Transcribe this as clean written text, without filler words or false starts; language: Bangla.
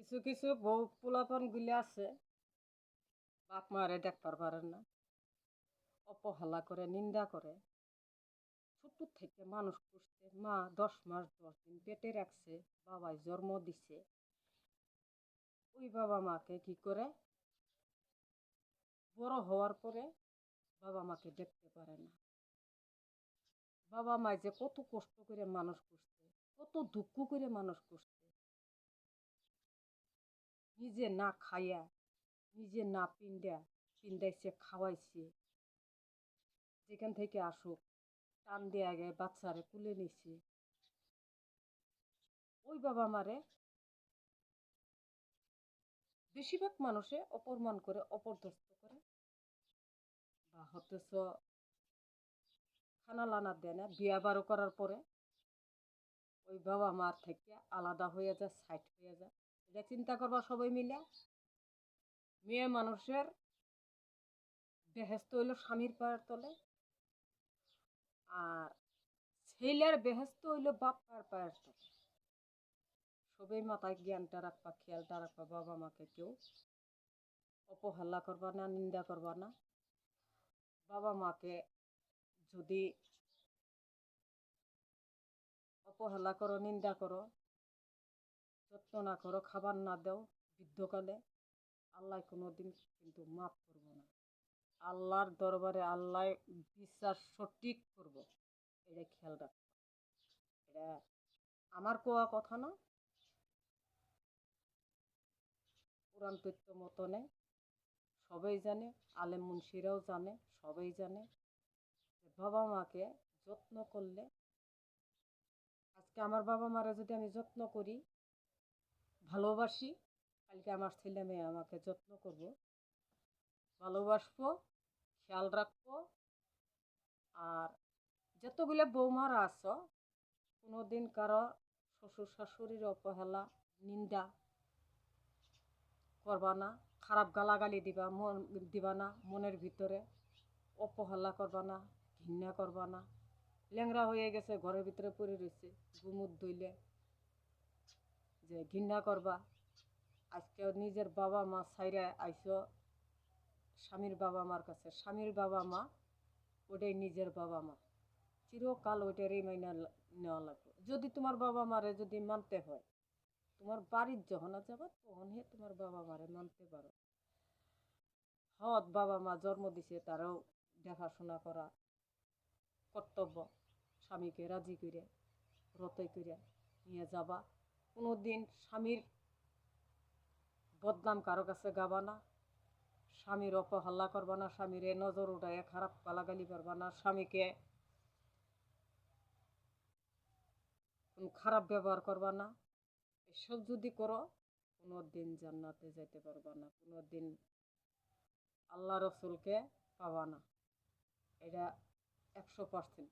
কিছু কিছু বউ পোলাপান গুলি আছে বাপ মারে দেখবার পারেন না, অপহেলা করে, নিন্দা করে। ছোট থেকে মানুষ করছে, মা 10 মাস 10 দিন পেটে রাখছে, বাবাই জন্ম দিছে। ওই বাবা মাকে কি করে বড় হওয়ার পরে বাবা মাকে দেখতে পারে না। বাবা মায় যে কত কষ্ট করে মানুষ করছে, কত দুঃখ করে মানুষ করছে, নিজে না খাইয়া, নিজে না পিন্দাইছে, খাওয়াইছে। যেখান থেকে আসুক টান দিয়ে আগে বাচ্চারে কুলে নিছে। ওই বাবা মারে বেশিরভাগ মানুষে অপমান করে, অপদস্থ করে, বা হতেছ খানা লানা দেয় না। বিয়া বারো করার পরে ওই বাবা মার থেকে আলাদা হয়ে যায়, সাইড হয়ে যায়। এটা চিন্তা করবা সবাই মিলে। মেয়ে মানুষের বেহেস্ত হইল স্বামীর পায়ের তলে, আর ছেলের বেহেস্ত হইল বাপার পায়ের তলে। সবাই মাথায় জ্ঞানটা রাখবা, খেয়ালটা রাখবা, বাবা মাকে কেউ অপহেলা করবা না, নিন্দা করবা না। বাবা মাকে যদি অপহেলা করো, নিন্দা করো, যত্ন না করো, খাবার না দাও বৃদ্ধকালে, আল্লাহ কোনোদিন কিন্তু মাফ করবো না। আল্লাহর দরবারে আল্লাহ বিচার সঠিক করবো, এটা খেয়াল রাখবো। এটা আমার কোয়া কথা না, পুরাণ তথ্য মতনে সবাই জানে, আলেম মুন্সিরাও জানে, সবাই জানে বাবা মাকে যত্ন করলে, আজকে আমার বাবা মারা যদি আমি যত্ন করি, ভালোবাসি, কালকে আমার ছেলে মেয়ে আমাকে যত্ন করব, ভালোবাসবো, খেয়াল রাখবো। আর যতগুলো বৌমারা আছো, কোনোদিন কারো শ্বশুর শাশুড়ির অবহেলা, নিন্দা করবা না, খারাপ গালাগালি দিবা না, মনের ভিতরে অপহেলা করবা না, ঘৃণা করবা না। ল্যাংরা হয়ে গেছে, ঘরের ভিতরে পড়ে রয়েছে, গুমুট দইলে যে ঘৃণা করবা। আজকে নিজের বাবা মা ছাইরা আইসো স্বামীর বাবা মার কাছে, স্বামীর বাবা মা ওটাই নিজের বাবা মা, চিরকাল ওইটারই মাইনা নেওয়া লাগবে। যদি তোমার বাবা মারে যদি মানতে হয়, তোমার বাড়ির যখন যাবা তখন হে তোমার বাবা মারে মানতে পারো। হদ বাবা মা জন্ম দিছে, তারাও দেখাশোনা করা কর্তব্য। স্বামীকে রাজি করে, রতই করে নিয়ে যাবা। কোনোদিন স্বামীর বদনাম কারো কাছে গাবা না, স্বামীর অপহেলা করবা না, স্বামীর নজর উঠায় খারাপ গালাগালি করবা না, স্বামীকে খারাপ ব্যবহার করবা না। এসব যদি করো, কোনোদিন জান্নাতে যেতে পারবা না, কোনোদিন আল্লাহ রসুলকে পাবা না। এটা 100%।